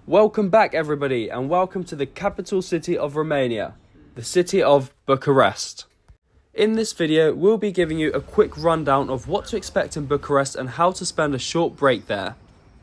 Welcome back everybody and welcome to the capital city of Romania, the city of Bucharest. In this video we'll be giving you a quick rundown of what to expect in Bucharest and how to spend a short break there.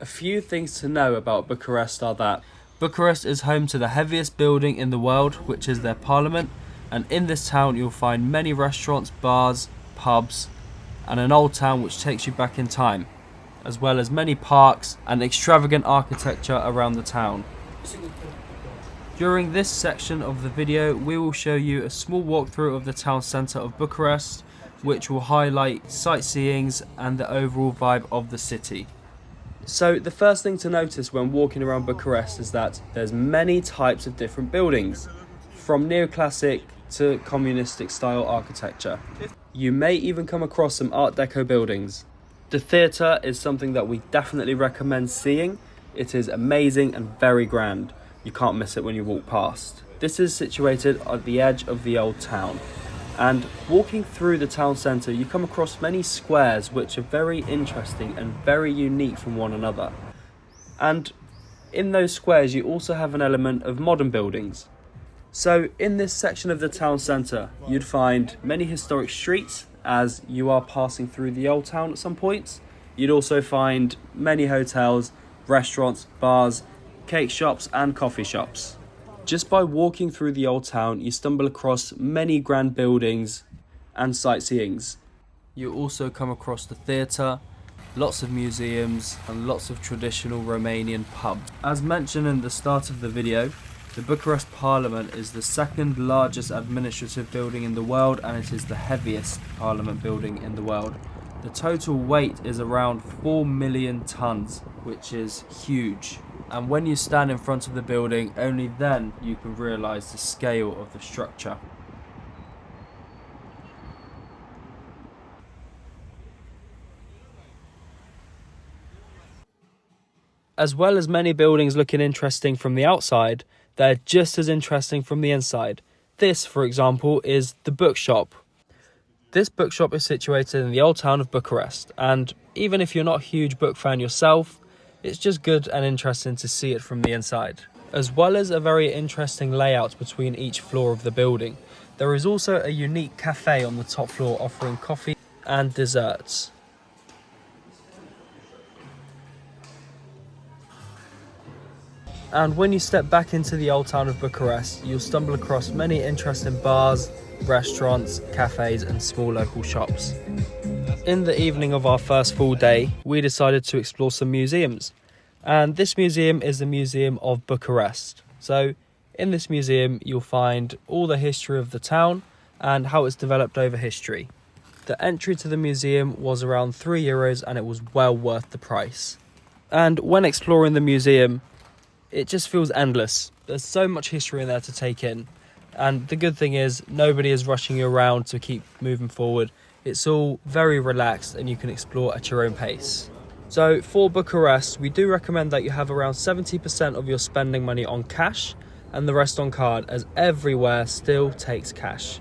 A few things to know about Bucharest are that Bucharest is home to the heaviest building in the world, which is their parliament, and in this town you'll find many restaurants, bars, pubs and an old town which takes you back in time, as well as many parks and extravagant architecture around the town. During this section of the video, we will show you a small walkthrough of the town centre of Bucharest, which will highlight sightseeings and the overall vibe of the city. So the first thing to notice when walking around Bucharest is that there's many types of different buildings, from neoclassic to communistic style architecture. You may even come across some Art Deco buildings. The theatre is something that we definitely recommend seeing. It is amazing and very grand. You can't miss it when you walk past. This is situated at the edge of the old town. And walking through the town centre, you come across many squares which are very interesting and very unique from one another. And in those squares, you also have an element of modern buildings. So in this section of the town centre, you'd find many historic streets as you are passing through the old town at some points. You'd also find many hotels, restaurants, bars, cake shops and coffee shops. Just by walking through the old town, you stumble across many grand buildings and sightseeings. You also come across the theatre, lots of museums and lots of traditional Romanian pubs. As mentioned in the start of the video, the Bucharest Parliament is the second largest administrative building in the world, and it is the heaviest parliament building in the world. The total weight is around 4 million tons, which is huge. And when you stand in front of the building, only then you can realise the scale of the structure. As well as many buildings looking interesting from the outside, they're just as interesting from the inside. This, for example, is the bookshop. This bookshop is situated in the old town of Bucharest, and even if you're not a huge book fan yourself, it's just good and interesting to see it from the inside. As well as a very interesting layout between each floor of the building, there is also a unique cafe on the top floor offering coffee and desserts. And when you step back into the old town of Bucharest, you'll stumble across many interesting bars, restaurants, cafes and small local shops. In the evening of our first full day, we decided to explore some museums. And this museum is the Museum of Bucharest. So in this museum, you'll find all the history of the town and how it's developed over history. The entry to the museum was around €3 and it was well worth the price. And when exploring the museum, it just feels endless. There's so much history in there to take in. And the good thing is nobody is rushing you around to keep moving forward. It's all very relaxed and you can explore at your own pace. So for Bucharest, we do recommend that you have around 70% of your spending money on cash and the rest on card, as everywhere still takes cash.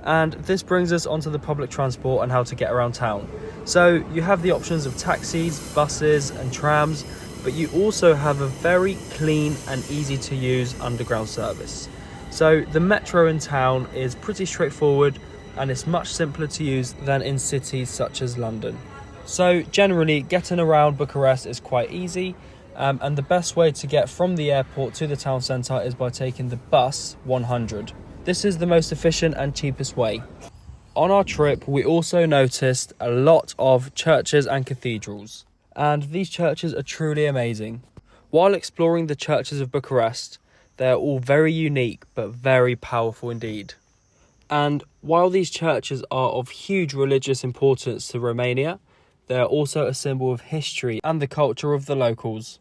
And this brings us onto the public transport and how to get around town. So you have the options of taxis, buses and trams, but you also have a very clean and easy to use underground service. So the metro in town is pretty straightforward and it's much simpler to use than in cities such as London. So generally getting around Bucharest is quite easy, and the best way to get from the airport to the town centre is by taking the bus 100. This is the most efficient and cheapest way. On our trip we also noticed a lot of churches and cathedrals, and these churches are truly amazing. While exploring the churches of Bucharest, they are all very unique but very powerful indeed. And while these churches are of huge religious importance to Romania, they are also a symbol of history and the culture of the locals.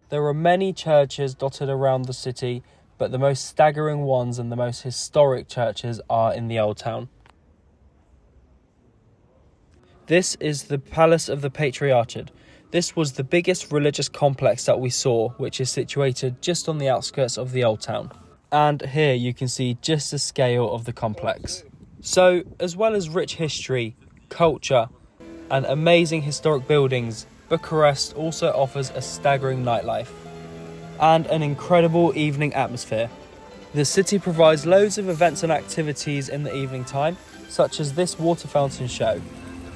There are many churches dotted around the city, but the most staggering ones and the most historic churches are in the old town. This is the Palace of the Patriarchate. This was the biggest religious complex that we saw, which is situated just on the outskirts of the old town. And here you can see just the scale of the complex. So, as well as rich history, culture and amazing historic buildings, Bucharest also offers a staggering nightlife and an incredible evening atmosphere. The city provides loads of events and activities in the evening time, such as this water fountain show.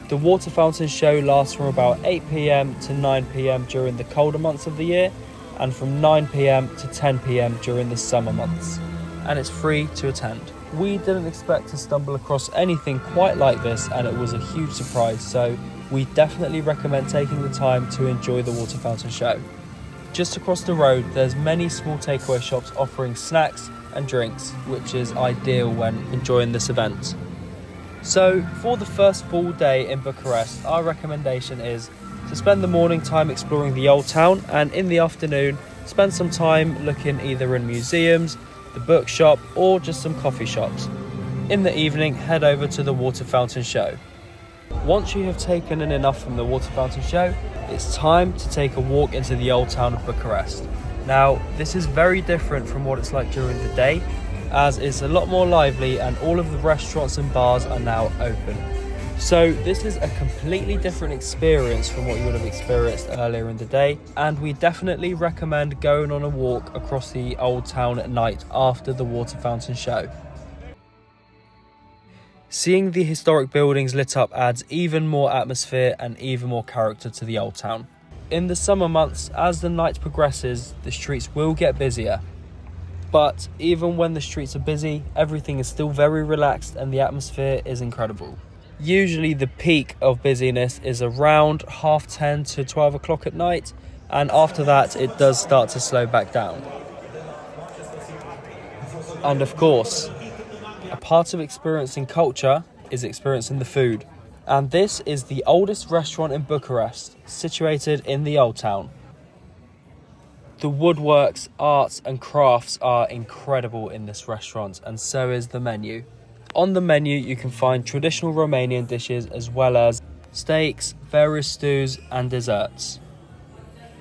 The water fountain show lasts from about 8 p.m. to 9 p.m. during the colder months of the year, and from 9 p.m. to 10 p.m. during the summer months, and it's free to attend. We didn't expect to stumble across anything quite like this, and it was a huge surprise, so we definitely recommend taking the time to enjoy the water fountain show. Just across the road, there's many small takeaway shops offering snacks and drinks, which is ideal when enjoying this event. So for the first full day in Bucharest, our recommendation is to spend the morning time exploring the old town, and in the afternoon spend some time looking either in museums, the bookshop, or just some coffee shops. In the evening, head over to the water fountain show. Once you have taken in enough from the water fountain show, it's time to take a walk into the old town of Bucharest. Now, this is very different from what it's like during the day, as it's a lot more lively and all of the restaurants and bars are now open. So this is a completely different experience from what you would have experienced earlier in the day, and we definitely recommend going on a walk across the old town at night after the water fountain show. Seeing the historic buildings lit up adds even more atmosphere and even more character to the old town. In the summer months, as the night progresses, the streets will get busier. But even when the streets are busy, everything is still very relaxed and the atmosphere is incredible. Usually the peak of busyness is around 10:30 to 12 o'clock at night, and after that it does start to slow back down. And of course, a part of experiencing culture is experiencing the food. And this is the oldest restaurant in Bucharest, situated in the old town. The woodworks, arts and crafts are incredible in this restaurant, and so is the menu. On the menu you can find traditional Romanian dishes as well as steaks, various stews and desserts.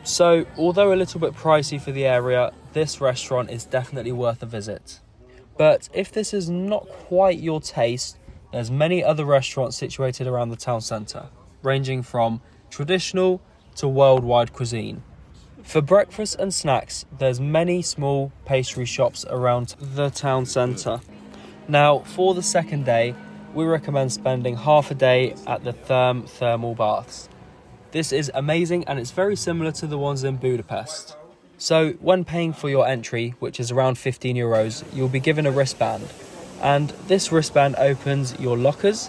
So, although a little bit pricey for the area, this restaurant is definitely worth a visit. But if this is not quite your taste, there's many other restaurants situated around the town centre, ranging from traditional to worldwide cuisine. For breakfast and snacks, there's many small pastry shops around the town centre. Now, for the second day, we recommend spending half a day at the Therm thermal baths. This is amazing and it's very similar to the ones in Budapest. So, when paying for your entry, which is around €15, you'll be given a wristband. And this wristband opens your lockers,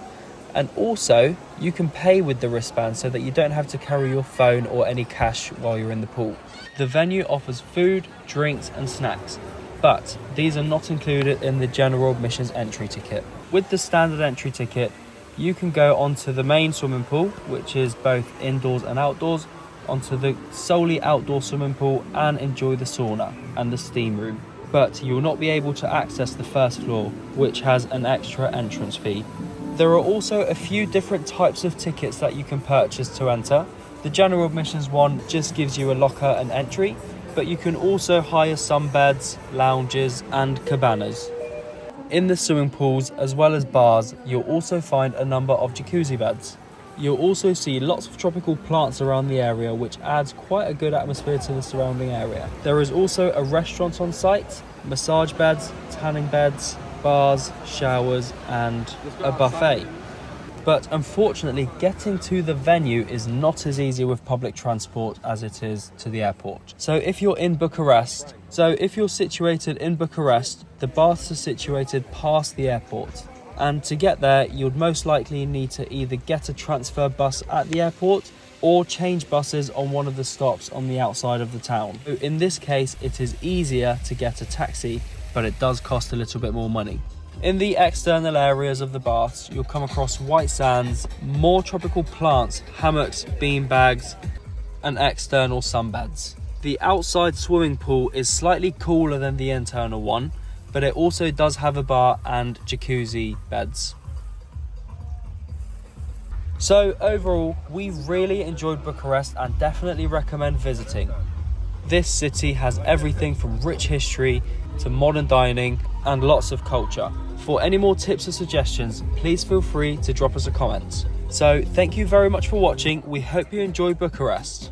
and also you can pay with the wristband so that you don't have to carry your phone or any cash while you're in the pool. The venue offers food, drinks and snacks, but these are not included in the general admissions entry ticket. With the standard entry ticket, you can go onto the main swimming pool, which is both indoors and outdoors, onto the solely outdoor swimming pool and enjoy the sauna and the steam room. But you will not be able to access the first floor, which has an extra entrance fee. There are also a few different types of tickets that you can purchase to enter. The general admissions one just gives you a locker and entry, but you can also hire sunbeds, lounges and cabanas. In the swimming pools as well as bars, you'll also find a number of jacuzzi beds. You'll also see lots of tropical plants around the area, which adds quite a good atmosphere to the surrounding area. There is also a restaurant on site, massage beds, tanning beds, bars, showers and a buffet. But unfortunately, getting to the venue is not as easy with public transport as it is to the airport. So if you're situated in Bucharest, the baths are situated past the airport. And to get there, you'd most likely need to either get a transfer bus at the airport or change buses on one of the stops on the outside of the town. So in this case, it is easier to get a taxi, but it does cost a little bit more money. In the external areas of the baths, you'll come across white sands, more tropical plants, hammocks, bean bags, and external sunbeds. The outside swimming pool is slightly cooler than the internal one, but it also does have a bar and jacuzzi beds. So overall, we really enjoyed Bucharest and definitely recommend visiting. This city has everything from rich history to modern dining and lots of culture. For any more tips or suggestions, please feel free to drop us a comment. So thank you very much for watching. We hope you enjoy Bucharest.